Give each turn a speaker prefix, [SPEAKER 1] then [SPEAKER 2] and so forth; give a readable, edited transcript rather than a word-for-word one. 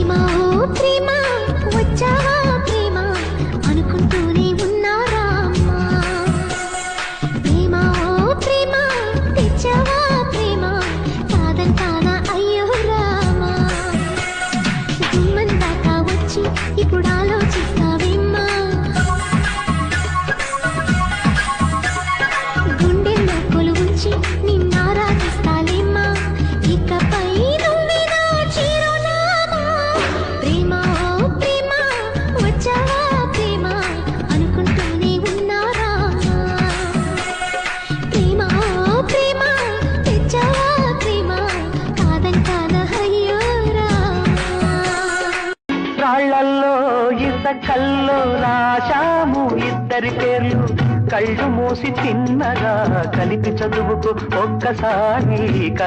[SPEAKER 1] ప్రేమ ఓ ప్రేమ వచ్చావా ప్రేమ అనుకుంటూనే ఉన్నారా అమ్మా ప్రేమ ఓ ప్రేమ తెచ్చావా ప్రేమ కాదంటానా అయ్యో రామా గుమ్మం దాకా వచ్చి ఇప్పుడు ఆలోచిస్తావేమ్మా గుండెల్లో కొలువుంచి నిన్నారాధిస్తాలేమ్మా ఇకపై నువ్వే నా చిరునామా ప్రేమ ఓ ప్రేమ వచ్చావా ప్రేమ అనుకుంటూనే ఉన్నారా ప్రేమ ఓ ప్రేమ తెచ్చావా ప్రేమ కాదంటానా అయ్యో రామా
[SPEAKER 2] రాళ్ళల్లో ఇసకల్లో రాశాము ఇద్దరి పేర్లు కళ్ళు మూసి తిన్నగా కలిపి చదువుకు ఒక్కసారి కల